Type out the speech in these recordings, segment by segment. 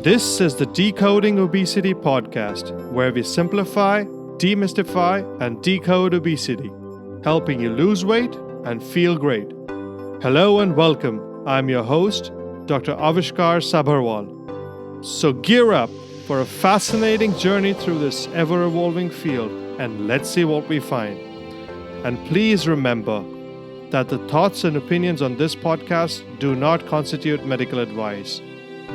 This is the Decoding Obesity podcast, where we simplify, demystify, and decode obesity, helping you lose weight and feel great. Hello and welcome. I'm your host, Dr. Avishkar Sabharwal. So gear up for a fascinating journey through this ever-evolving field, and let's see what we find. And please remember that the thoughts and opinions on this podcast do not constitute medical advice.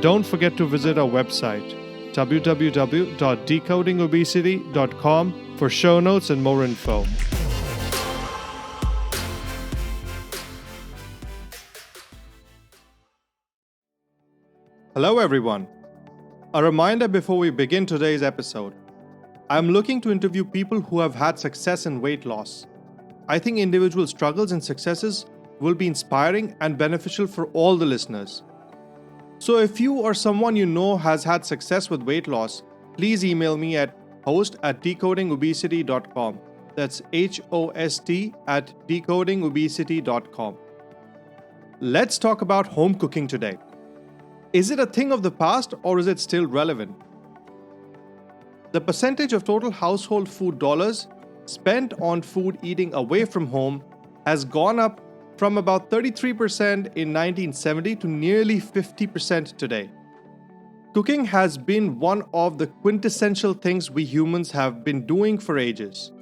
Don't forget to visit our website, www.decodingobesity.com, for show notes and more info. Hello everyone. A reminder before we begin today's episode. I'm looking to interview people who have had success in weight loss. I think individual struggles and successes will be inspiring and beneficial for all the listeners. So if you or someone you know has had success with weight loss, please email me at host@decodingobesity.com. That's HOST@decodingobesity.com. Let's talk about home cooking today. Is it a thing of the past or is it still relevant? The percentage of total household food dollars spent on food eating away from home has gone up from about 33% in 1970 to nearly 50% today. Cooking has been one of the quintessential things we humans have been doing for ages.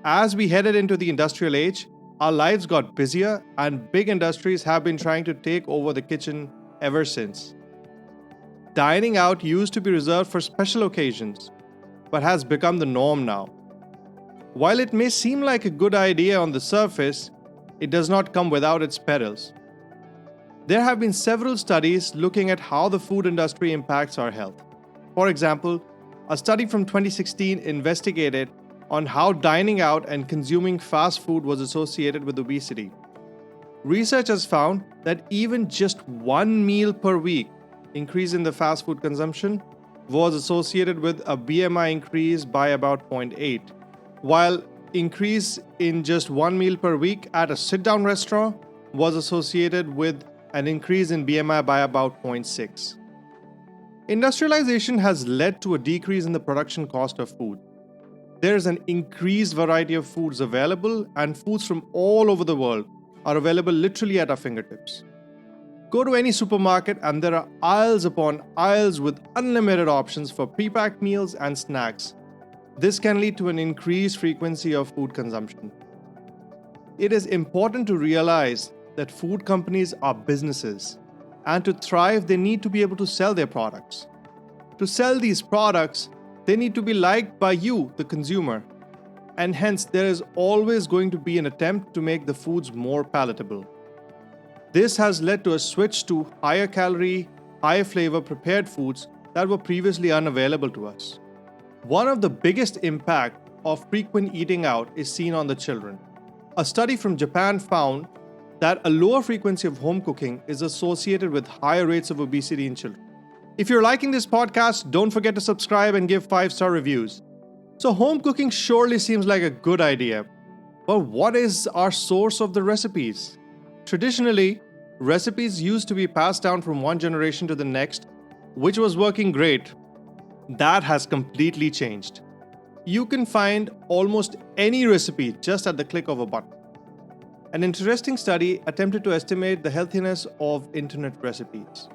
As we headed into the industrial age, our lives got busier and big industries have been trying to take over the kitchen ever since. Dining out used to be reserved for special occasions, but has become the norm now. While it may seem like a good idea on the surface, it does not come without its perils. There have been several studies looking at how the food industry impacts our health. For example, a study from 2016 investigated on how dining out and consuming fast food was associated with obesity. Researchers found that even just one meal per week increase in the fast food consumption was associated with a BMI increase by about 0.8, while increase in just one meal per week at a sit-down restaurant was associated with an increase in BMI by about 0.6. Industrialization has led to a decrease in the production cost of food. There is an increased variety of foods available, and foods from all over the world are available literally at our fingertips. Go to any supermarket and there are aisles upon aisles with unlimited options for pre-packed meals and snacks. This can lead to an increased frequency of food consumption. It is important to realize that food companies are businesses, and to thrive, they need to be able to sell their products. To sell these products, they need to be liked by you, the consumer, and hence there is always going to be an attempt to make the foods more palatable. This has led to a switch to higher calorie, higher flavor prepared foods that were previously unavailable to us. One of the biggest impact of frequent eating out is seen on the children. A study from Japan found that a lower frequency of home cooking is associated with higher rates of obesity in children. If you're liking this podcast, don't forget to subscribe and give 5-star reviews. So home cooking surely seems like a good idea. But what is our source of the recipes? Traditionally, recipes used to be passed down from one generation to the next, which was working great. That has completely changed. You can find almost any recipe just at the click of a button. An interesting study attempted to estimate the healthiness of internet recipes.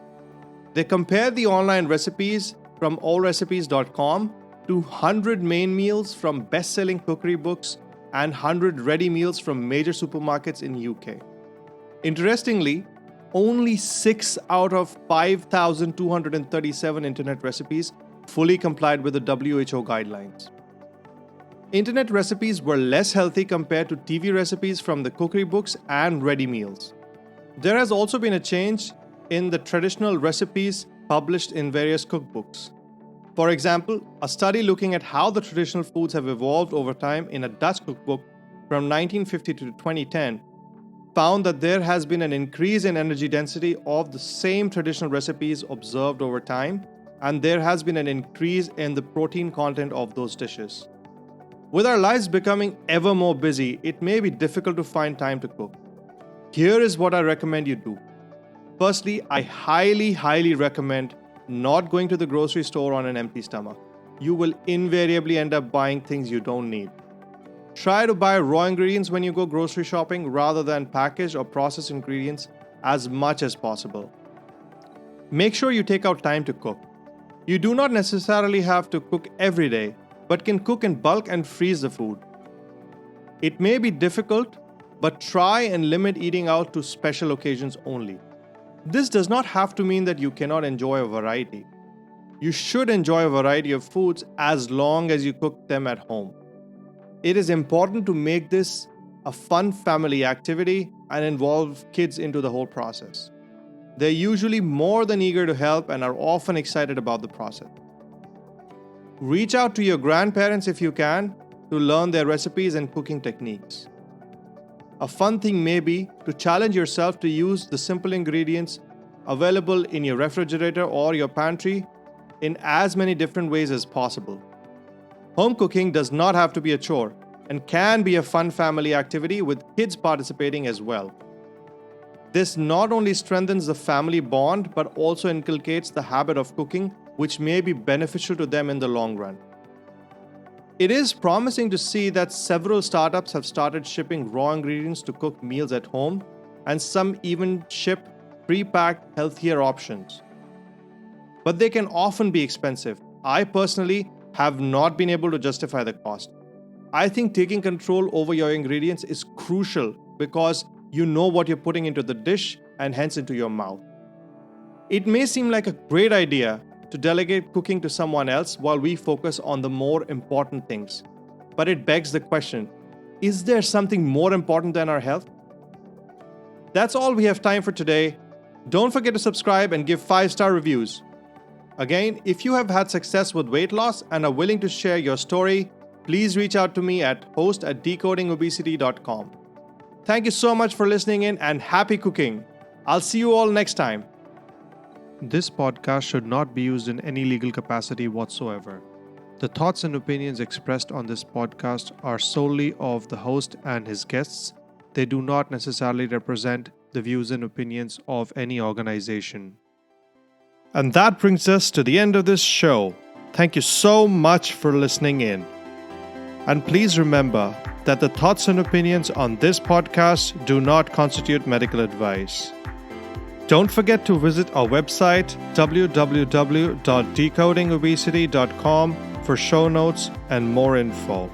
They compared the online recipes from allrecipes.com to 100 main meals from best-selling cookery books and 100 ready meals from major supermarkets in UK. Interestingly, only 6 out of 5,237 internet recipes fully complied with the WHO guidelines. Internet recipes were less healthy compared to TV recipes from the cookery books and ready meals. There has also been a change in the traditional recipes published in various cookbooks. For example, a study looking at how the traditional foods have evolved over time in a Dutch cookbook from 1950 to 2010 found that there has been an increase in energy density of the same traditional recipes observed over time, and there has been an increase in the protein content of those dishes. With our lives becoming ever more busy, it may be difficult to find time to cook. Here is what I recommend you do. Firstly, I highly recommend not going to the grocery store on an empty stomach. You will invariably end up buying things you don't need. Try to buy raw ingredients when you go grocery shopping rather than packaged or processed ingredients as much as possible. Make sure you take out time to cook. You do not necessarily have to cook every day, but can cook in bulk and freeze the food. It may be difficult, but try and limit eating out to special occasions only. This does not have to mean that you cannot enjoy a variety. You should enjoy a variety of foods as long as you cook them at home. It is important to make this a fun family activity and involve kids into the whole process. They're usually more than eager to help and are often excited about the process. Reach out to your grandparents if you can to learn their recipes and cooking techniques. A fun thing may be to challenge yourself to use the simple ingredients available in your refrigerator or your pantry in as many different ways as possible. Home cooking does not have to be a chore and can be a fun family activity with kids participating as well. This not only strengthens the family bond but also inculcates the habit of cooking, which may be beneficial to them in the long run. It is promising to see that several startups have started shipping raw ingredients to cook meals at home, and some even ship pre-packed, healthier options. But they can often be expensive. I personally have not been able to justify the cost. I think taking control over your ingredients is crucial because you know what you're putting into the dish and hence into your mouth. It may seem like a great idea to delegate cooking to someone else while we focus on the more important things. But it begs the question, is there something more important than our health? That's all we have time for today. Don't forget to subscribe and give 5-star reviews. Again, if you have had success with weight loss and are willing to share your story, please reach out to me at host@decodingobesity.com. Thank you so much for listening in and happy cooking. I'll see you all next time. This podcast should not be used in any legal capacity whatsoever. The thoughts and opinions expressed on this podcast are solely of the host and his guests. They do not necessarily represent the views and opinions of any organization. And that brings us to the end of this show. Thank you so much for listening in. And please remember that the thoughts and opinions on this podcast do not constitute medical advice. Don't forget to visit our website www.decodingobesity.com for show notes and more info.